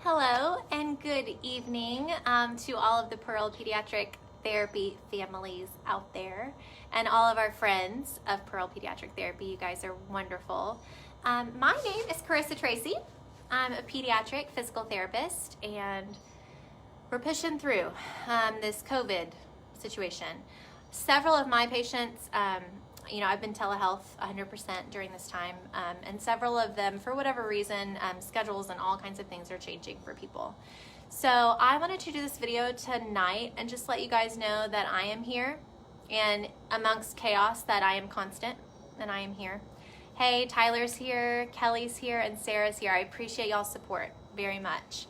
Hello and good evening to all of the Pearl Pediatric Therapy families out there and all of our friends of Pearl Pediatric Therapy. You guys are wonderful. My name is Carissa Tracy. I'm a pediatric physical therapist and we're pushing through this COVID situation. Several of my patients, I've been telehealth 100% during this time, and several of them, for whatever reason, schedules and all kinds of things are changing for people. So I wanted to do this video tonight and just let you guys know that I am here, and amongst chaos that I am constant, and I am here. Hey, Tyler's here, Kelly's here, and Sarah's here. I appreciate y'all's support very much.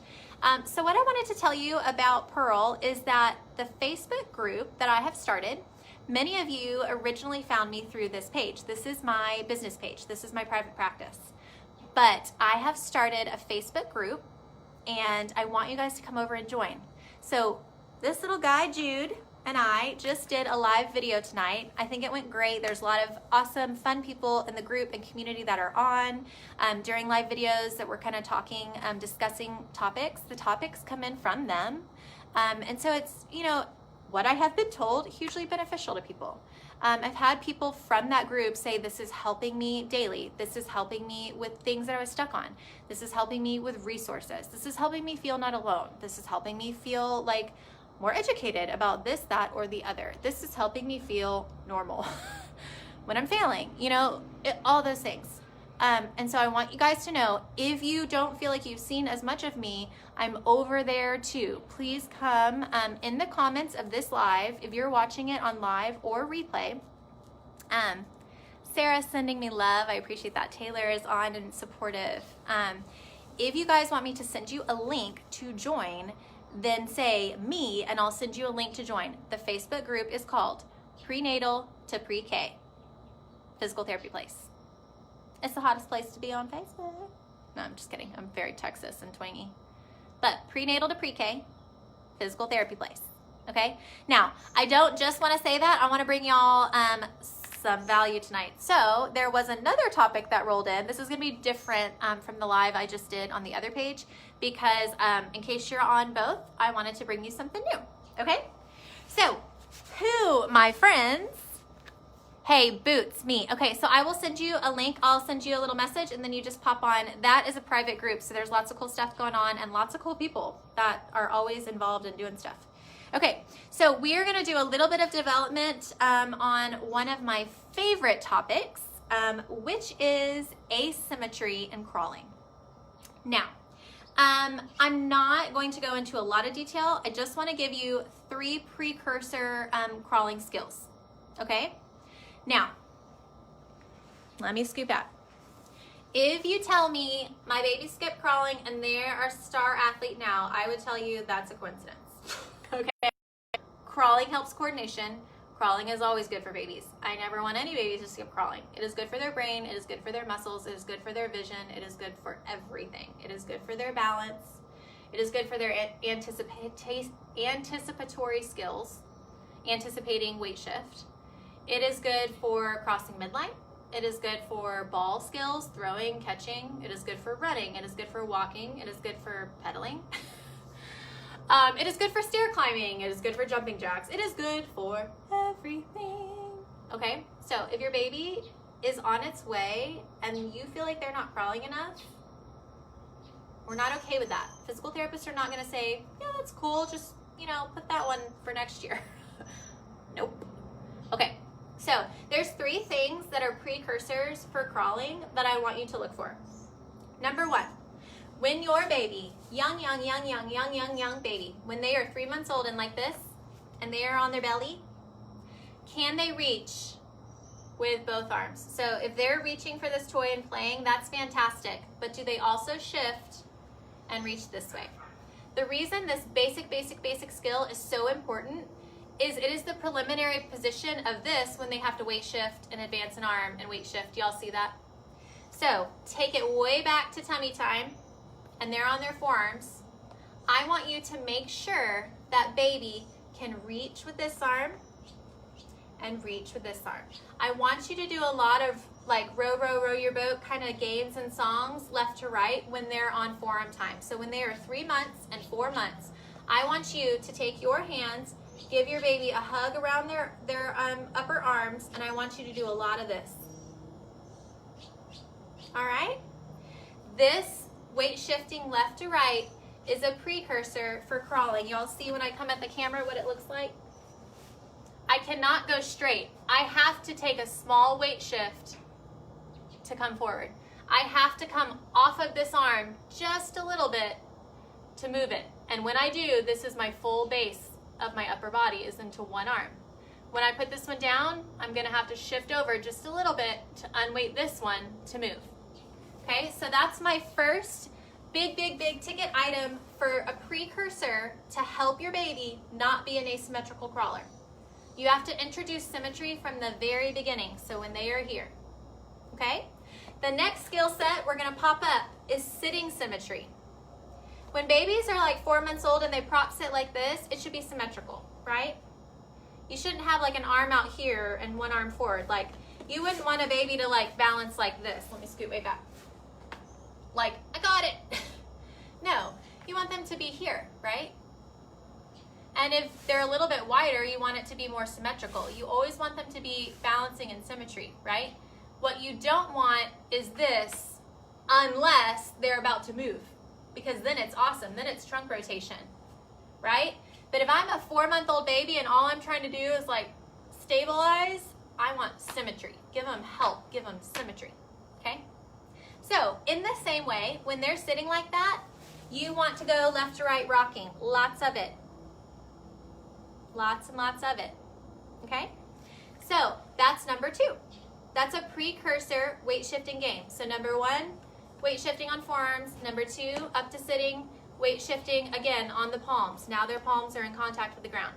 So what I wanted to tell you about Pearl is that the Facebook group that I have started, many of you originally found me through this page. This is my business page. This is my private practice. But I have started a Facebook group and I want you guys to come over and join. So this little guy, Jude, and I just did a live video tonight. I think it went great. There's a lot of awesome, fun people in the group and community that are on during live videos that we're kind of talking, discussing topics. The topics come in from them. And so it's, what I have been told, hugely beneficial to people. I've had people from that group say, this is helping me daily. This is helping me with things that I was stuck on. This is helping me with resources. This is helping me feel not alone. This is helping me feel like more educated about this, that, or the other. This is helping me feel normal when I'm failing, all those things. And so I want you guys to know, if you don't feel like you've seen as much of me, I'm over there too. Please come in the comments of this live, if you're watching it on live or replay. Sarah's sending me love. I appreciate that. Taylor is on and supportive. If you guys want me to send you a link to join, then say me and I'll send you a link to join. The Facebook group is called Prenatal to Pre-K Physical Therapy Place. It's the hottest place to be on Facebook. No, I'm just kidding. I'm very Texas and twangy. But prenatal to pre-K, physical therapy place. Okay? Now, I don't just want to say that. I want to bring y'all some value tonight. So there was another topic that rolled in. This is going to be different from the live I just did on the other page because in case you're on both, I wanted to bring you something new. Okay? So, who, my friends? Hey, Boots, me. Okay, so I will send you a link. I'll send you a little message and then you just pop on. That is a private group, so there's lots of cool stuff going on and lots of cool people that are always involved in doing stuff. Okay, so we are gonna do a little bit of development on one of my favorite topics, which is asymmetry in crawling. Now, I'm not going to go into a lot of detail. I just wanna give you 3 precursor crawling skills, okay? Now, let me scoop out. If you tell me my baby skipped crawling and they're a star athlete now, I would tell you that's a coincidence. Okay. Crawling helps coordination. Crawling is always good for babies. I never want any babies to skip crawling. It is good for their brain. It is good for their muscles. It is good for their vision. It is good for everything. It is good for their balance. It is good for their anticipatory skills, anticipating weight shift. It is good for crossing midline. It is good for ball skills, throwing, catching. It is good for running. It is good for walking. It is good for pedaling. It is good for stair climbing. It is good for jumping jacks. It is good for everything. Okay, so if your baby is on its way and you feel like they're not crawling enough, we're not okay with that. Physical therapists are not gonna say, yeah, that's cool, just, put that one for next year. Nope. Okay. So there's 3 things that are precursors for crawling that I want you to look for. Number 1, when your baby, young baby, when they are 3 months old and like this, and they are on their belly, can they reach with both arms? So if they're reaching for this toy and playing, that's fantastic. But do they also shift and reach this way? The reason this basic skill is so important is it is the preliminary position of this when they have to weight shift and advance an arm and weight shift. Y'all see that? So take it way back to tummy time and they're on their forearms. I want you to make sure that baby can reach with this arm and reach with this arm. I want you to do a lot of like row, row, row your boat kind of games and songs left to right when they're on forearm time. So when they are 3 months and 4 months, I want you to take your hands, give your baby a hug around their upper arms, and I want you to do a lot of this. All right? This weight shifting left to right is a precursor for crawling. Y'all see when I come at the camera what it looks like? I cannot go straight. I have to take a small weight shift to come forward. I have to come off of this arm just a little bit to move it. And when I do, this is my full base of my upper body is into one arm. When I put this one down, I'm gonna have to shift over just a little bit to unweight this one to move. Okay, so that's my first big ticket item for a precursor to help your baby not be an asymmetrical crawler. You have to introduce symmetry from the very beginning, so when they are here. Okay? The next skill set we're gonna pop up is sitting symmetry. When babies are like 4 months old and they prop sit like this, it should be symmetrical, right? You shouldn't have like an arm out here and one arm forward. Like, you wouldn't want a baby to like balance like this. Let me scoot way back. Like, I got it. No, you want them to be here, right? And if they're a little bit wider, you want it to be more symmetrical. You always want them to be balancing in symmetry, right? What you don't want is this unless they're about to move, because then it's awesome. Then it's trunk rotation, right? But if I'm a 4-month-old baby and all I'm trying to do is like stabilize, I want symmetry. Give them help, give them symmetry, okay? So in the same way, when they're sitting like that, you want to go left to right rocking, lots of it. Lots and lots of it, okay? So that's number 2. That's a precursor weight shifting game. So number 1, weight shifting on forearms. Number 2, up to sitting, weight shifting again on the palms. Now their palms are in contact with the ground.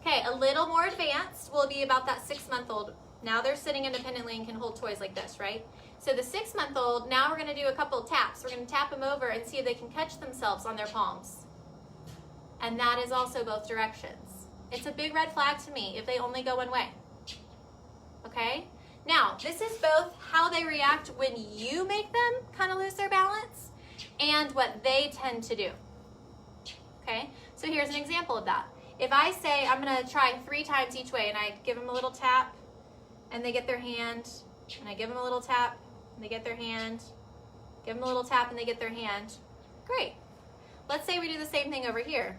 Okay, a little more advanced will be about that 6-month-old. Now they're sitting independently and can hold toys like this, right? So the 6-month-old, now we're gonna do a couple of taps. We're gonna tap them over and see if they can catch themselves on their palms. And that is also both directions. It's a big red flag to me if they only go one way, okay? Now, this is both how they react when you make them kind of lose their balance and what they tend to do, okay? So here's an example of that. If I say I'm gonna try 3 times each way and I give them a little tap and they get their hand, and I give them a little tap and they get their hand, give them a little tap and they get their hand, great. Let's say we do the same thing over here.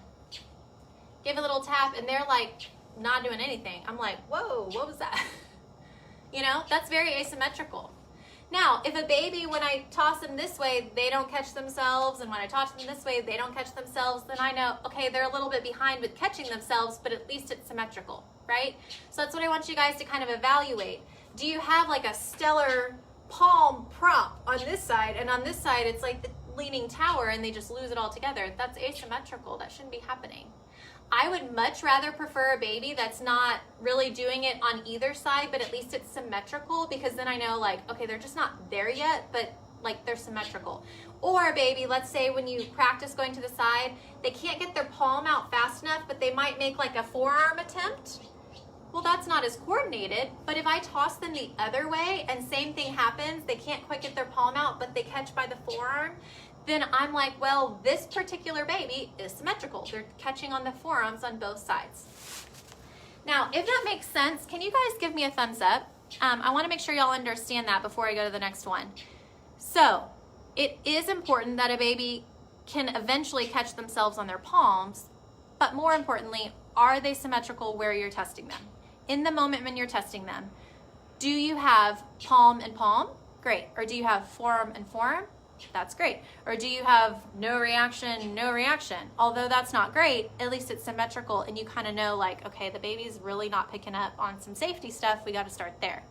Give a little tap and they're like not doing anything. I'm like, whoa, what was that? You know, that's very asymmetrical. Now, if a baby, when I toss them this way, they don't catch themselves, and when I toss them this way, they don't catch themselves, then I know, okay, they're a little bit behind with catching themselves, but at least it's symmetrical, right? So that's what I want you guys to kind of evaluate. Do you have like a stellar palm prop on this side, and on this side, it's like the leaning tower, and they just lose it all together? That's asymmetrical. That shouldn't be happening. I would much rather prefer a baby that's not really doing it on either side, but at least it's symmetrical, because then I know like, okay, they're just not there yet, but like they're symmetrical. Or a baby, let's say when you practice going to the side, they can't get their palm out fast enough, but they might make like a forearm attempt. Well, that's not as coordinated, but if I toss them the other way and same thing happens, they can't quite get their palm out, but they catch by the forearm, then I'm like, well, this particular baby is symmetrical. They're catching on the forearms on both sides. Now, if that makes sense, can you guys give me a thumbs up? I want to make sure y'all understand that before I go to the next one. So, it is important that a baby can eventually catch themselves on their palms, but more importantly, are they symmetrical where you're testing them? In the moment when you're testing them, do you have palm and palm? Great. Or do you have forearm and forearm? That's great. Or do you have no reaction, no reaction? Although that's not great, at least it's symmetrical and you kind of know like, okay, the baby's really not picking up on some safety stuff. We got to start there.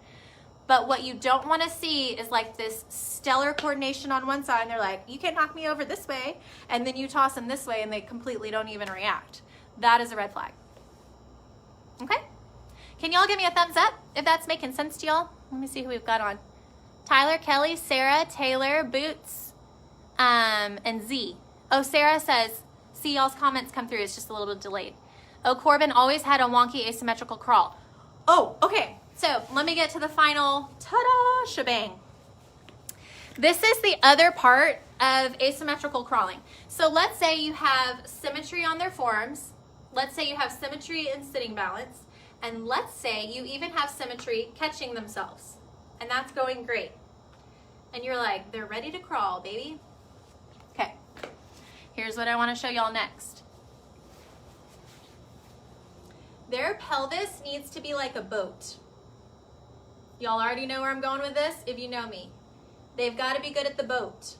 But what you don't want to see is like this stellar coordination on one side and they're like, you can't knock me over this way. And then you toss them this way and they completely don't even react. That is a red flag. Okay? Can y'all give me a thumbs up if that's making sense to y'all? Let me see who we've got on. Tyler, Kelly, Sarah, Taylor, Boots, and Z. Oh, Sarah says, see y'all's comments come through. It's just a little bit delayed. Oh, Corbin always had a wonky asymmetrical crawl. Oh, okay. So let me get to the final ta-da shebang. This is the other part of asymmetrical crawling. So let's say you have symmetry on their forearms. Let's say you have symmetry in sitting balance. And let's say you even have symmetry catching themselves. And that's going great. And you're like, they're ready to crawl, baby. Okay, here's what I want to show y'all next. Their pelvis needs to be like a boat. Y'all already know where I'm going with this if you know me. They've got to be good at the boat.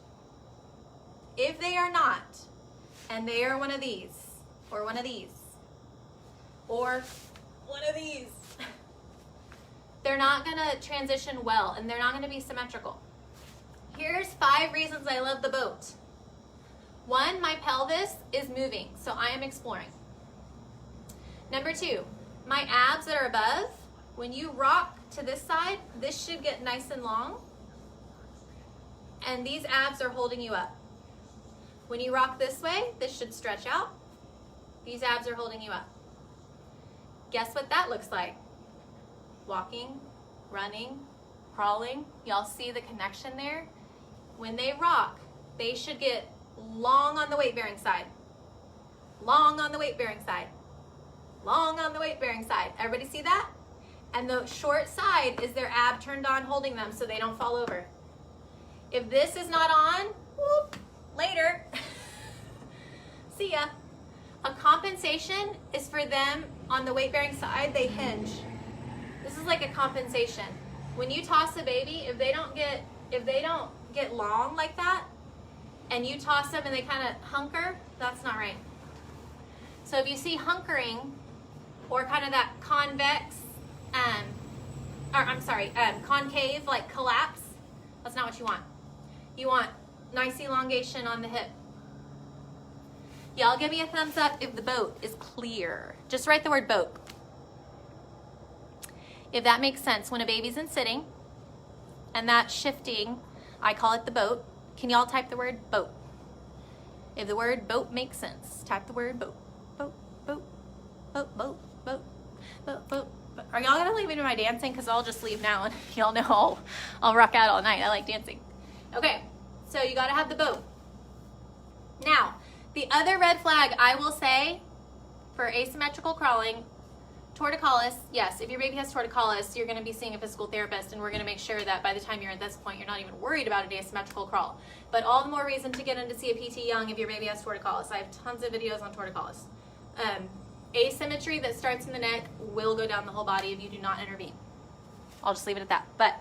If they are not, and they are one of these, or one of these, or one of these, they're not going to transition well, and they're not going to be symmetrical. Here's 5 reasons I love the boat. 1, my pelvis is moving, so I am exploring. Number 2, my abs that are above, when you rock to this side, this should get nice and long, and these abs are holding you up. When you rock this way, this should stretch out. These abs are holding you up. Guess what that looks like? Walking, running, crawling. Y'all see the connection there? When they rock, they should get long on the weight-bearing side. Long on the weight-bearing side. Long on the weight-bearing side. Everybody see that? And the short side is their ab turned on holding them so they don't fall over. If this is not on, whoop, later. See ya. A compensation is for them on the weight-bearing side, they hinge. This is like a compensation. When you toss a baby, if they don't get long like that, and you toss them and they kind of hunker, that's not right. So if you see hunkering, or kind of that convex, concave, like collapse, that's not what you want. You want nice elongation on the hip. Y'all give me a thumbs up if the boat is clear. Just write the word boat. If that makes sense, when a baby's in sitting, and that's shifting, I call it the boat. Can y'all type the word boat? If the word boat makes sense, type the word boat. Boat, boat, boat, boat, boat, boat, boat. Are y'all gonna leave me to my dancing? Because I'll just leave now and y'all know I'll rock out all night. I like dancing. Okay, so you gotta have the boat. Now, the other red flag I will say for asymmetrical crawling, torticollis, yes, if your baby has torticollis, you're gonna be seeing a physical therapist, and we're gonna make sure that by the time you're at this point, you're not even worried about an asymmetrical crawl. But all the more reason to get in to see a PT young if your baby has torticollis. I have tons of videos on torticollis. Asymmetry that starts in the neck will go down the whole body if you do not intervene. I'll just leave it at that. But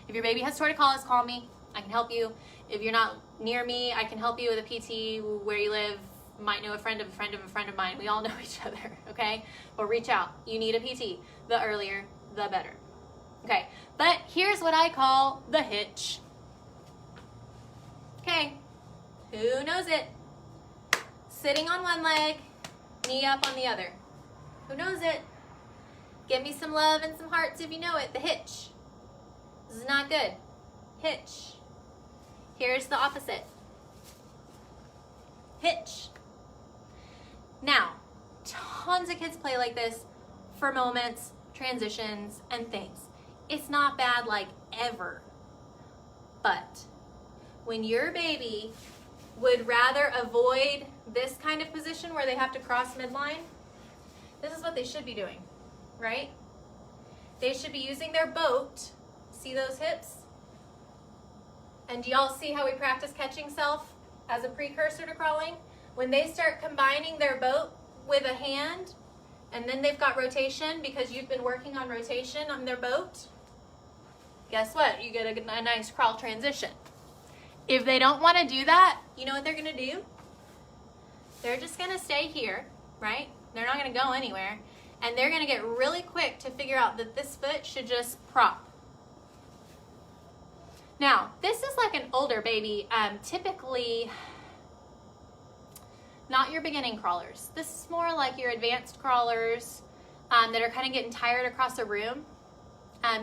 if your baby has torticollis, call me. I can help you. If you're not near me, I can help you with a PT where you live. Might know a friend of a friend of a friend of mine. We all know each other, okay? But reach out. You need a PT. The earlier, the better. Okay, but here's what I call the hitch. Okay, who knows it? Sitting on one leg, knee up on the other. Who knows it? Give me some love and some hearts if you know it. The hitch. This is not good. Hitch. Here's the opposite. Hitch. Now, tons of kids play like this for moments, transitions, and things. It's not bad like ever. But when your baby would rather avoid this kind of position where they have to cross midline, this is what they should be doing, right? They should be using their boat. See those hips? And do y'all see how we practice catching self as a precursor to crawling? When they start combining their boat with a hand, and then they've got rotation because you've been working on rotation on their boat, guess what? You get a nice crawl transition. If they don't want to do that, you know what they're going to do? They're just going to stay here, right? They're not going to go anywhere. And they're going to get really quick to figure out that this foot should just prop. Now, this is like an older baby, typically not your beginning crawlers. This is more like your advanced crawlers that are kind of getting tired across a room.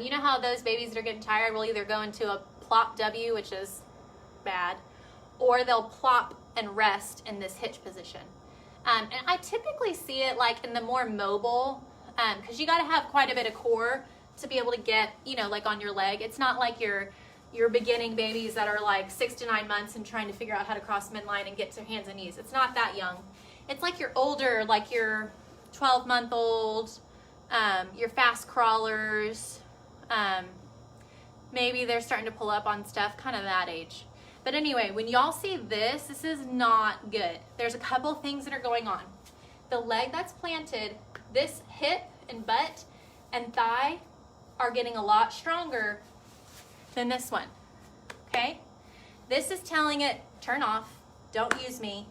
You know how those babies that are getting tired will either go into a plop W, which is bad, or they'll plop and rest in this hitch position. And I typically see it like in the more mobile, because you got to have quite a bit of core to be able to get, you know, like on your leg. It's not like your beginning babies that are like 6 to 9 months and trying to figure out how to cross midline and get to hands and knees. It's not that young. It's like your older, like your 12-month-old, your fast crawlers, maybe they're starting to pull up on stuff, kind of that age. But anyway, when y'all see this is not good. There's a couple things that are going on. The leg that's planted, this hip and butt and thigh are getting a lot stronger than this one, okay? This is telling it, turn off, don't use me,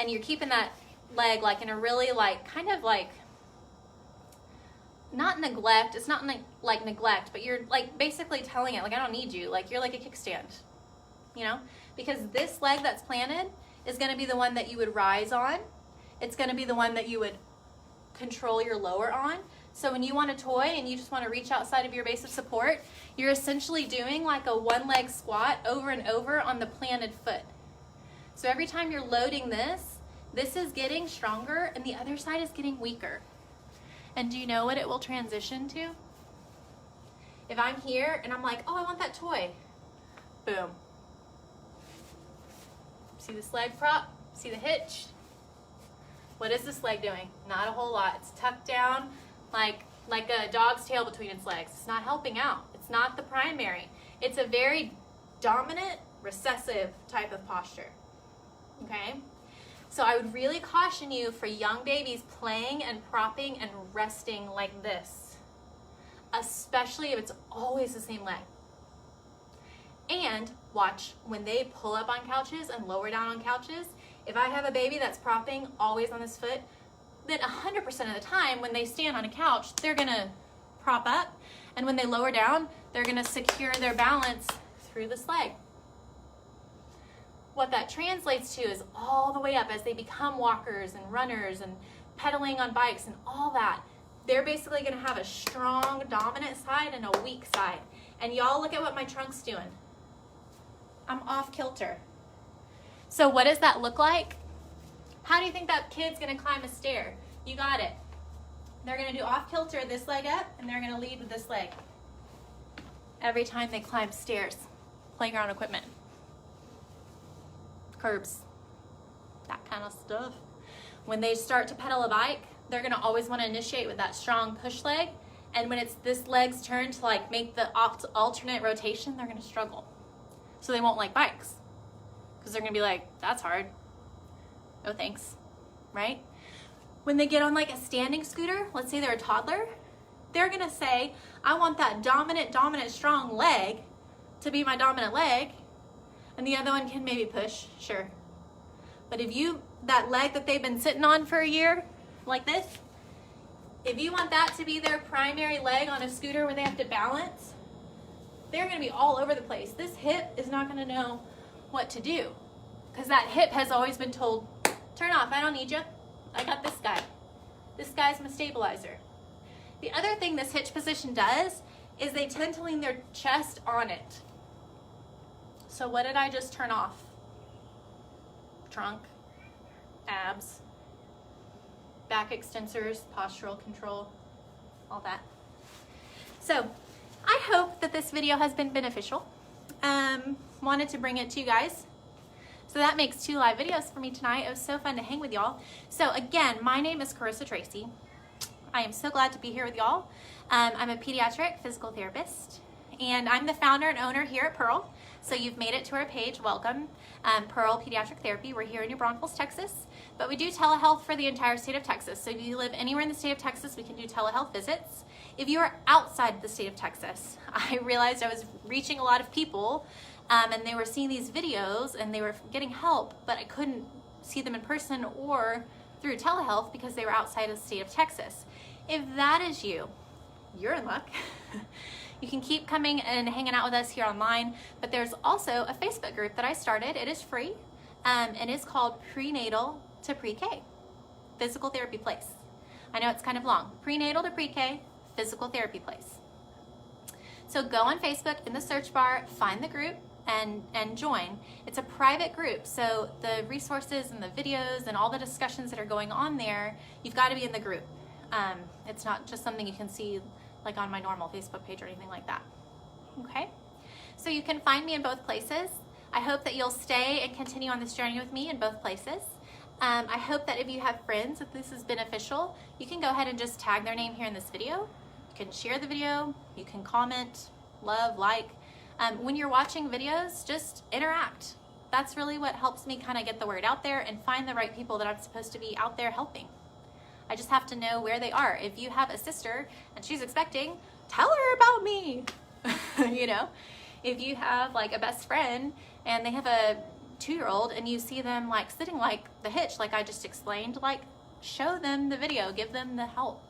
and you're keeping that leg like in a really like, kind of like, not neglect, it's not like neglect, but you're like basically telling it like, I don't need you, like you're like a kickstand, you know? Because this leg that's planted is gonna be the one that you would rise on. It's gonna be the one that you would control your lower on. So when you want a toy and you just want to reach outside of your base of support, you're essentially doing like a one leg squat over and over on the planted foot. So every time you're loading this is getting stronger and the other side is getting weaker. And do you know what it will transition to? If I'm here and I'm like, oh, I want that toy. Boom. See this leg prop? See the hitch? What is this leg doing? Not a whole lot. It's tucked down like a dog's tail between its legs. It's not helping out. It's not the primary. It's a very dominant, recessive type of posture, okay? So I would really caution you for young babies playing and propping and resting like this, especially if it's always the same leg. And watch, when they pull up on couches and lower down on couches, if I have a baby that's propping always on this foot, then 100% of the time when they stand on a couch, they're gonna prop up, and when they lower down, they're gonna secure their balance through this leg. What that translates to is all the way up as they become walkers and runners and pedaling on bikes and all that, they're basically gonna have a strong dominant side and a weak side. And y'all look at what my trunk's doing. I'm off kilter. So what does that look like? How do you think that kid's gonna climb a stair? You got it. They're gonna do off kilter this leg up and they're gonna lead with this leg. Every time they climb stairs, playground equipment, curbs, that kind of stuff. When they start to pedal a bike, they're gonna always wanna initiate with that strong push leg. And when it's this leg's turn to like make the alternate rotation, they're gonna struggle. So they won't like bikes because they're gonna be like, that's hard. No thanks, right? When they get on like a standing scooter, let's say they're a toddler, they're gonna say, I want that dominant, strong leg to be my dominant leg, and the other one can maybe push, sure. But if that leg that they've been sitting on for a year, like this, if you want that to be their primary leg on a scooter where they have to balance, they're gonna be all over the place. This hip is not gonna know what to do because that hip has always been told, turn off, I don't need you. I got this guy. This guy's my stabilizer. The other thing this hitch position does is they tend to lean their chest on it. So what did I just turn off? Trunk, abs, back extensors, postural control, all that. So I hope that this video has been beneficial. Wanted to bring it to you guys. So that makes 2 live videos for me tonight. It was so fun to hang with y'all. So again, my name is Carissa Tracy. I am so glad to be here with y'all. I'm a pediatric physical therapist, and I'm the founder and owner here at Pearl. So you've made it to our page, welcome. Pearl Pediatric Therapy, we're here in New Braunfels, Texas, but we do telehealth for the entire state of Texas. So if you live anywhere in the state of Texas, we can do telehealth visits. If you are outside the state of Texas, I realized I was reaching a lot of people and they were seeing these videos and they were getting help, but I couldn't see them in person or through telehealth because they were outside of the state of Texas. If that is you, you're in luck. You can keep coming and hanging out with us here online, but there's also a Facebook group that I started. It is free, and it's called Prenatal to Pre-K, Physical Therapy Place. I know it's kind of long. Prenatal to Pre-K, Physical Therapy Place. So go on Facebook in the search bar, find the group, and join. It's a private group, so the resources and the videos and all the discussions that are going on there, you've got to be in the group. It's not just something you can see like on my normal Facebook page or anything like that. Okay? So you can find me in both places. I hope that you'll stay and continue on this journey with me in both places. I hope that if you have friends that this is beneficial, you can go ahead and just tag their name here in this video. You can share the video, you can comment, love, like. When you're watching videos, just interact. That's really what helps me kind of get the word out there and find the right people that I'm supposed to be out there helping. I just have to know where they are. If you have a sister and she's expecting, tell her about me. You know, if you have like a best friend and they have a 2-year-old and you see them like sitting like the hitch, like I just explained, like show them the video, give them the help.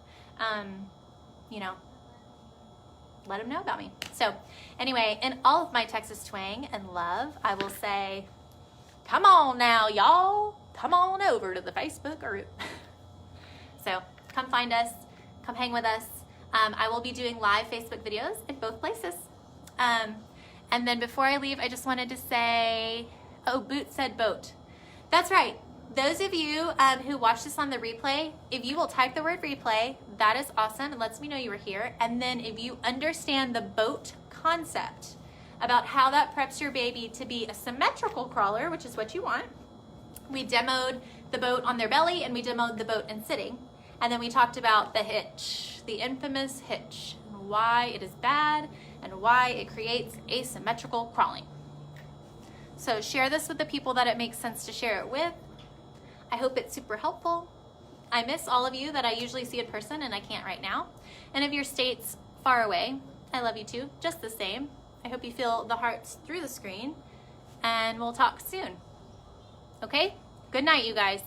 You know, let them know about me. So anyway, in all of my Texas twang and love, I will say, come on now, y'all. Come on over to the Facebook group. So come find us, come hang with us. I will be doing live Facebook videos in both places. And then before I leave, I just wanted to say, oh, Boot said boat. That's right. Those of you who watch this on the replay, if you will type the word replay, that is awesome. It lets me know you were here. And then if you understand the boat concept about how that preps your baby to be a symmetrical crawler, which is what you want. We demoed the boat on their belly and we demoed the boat in sitting. And then we talked about the hitch, the infamous hitch, and why it is bad and why it creates asymmetrical crawling. So share this with the people that it makes sense to share it with. I hope it's super helpful. I miss all of you that I usually see in person and I can't right now. And if your state's far away, I love you too, just the same. I hope you feel the hearts through the screen and we'll talk soon. Okay? Good night, you guys.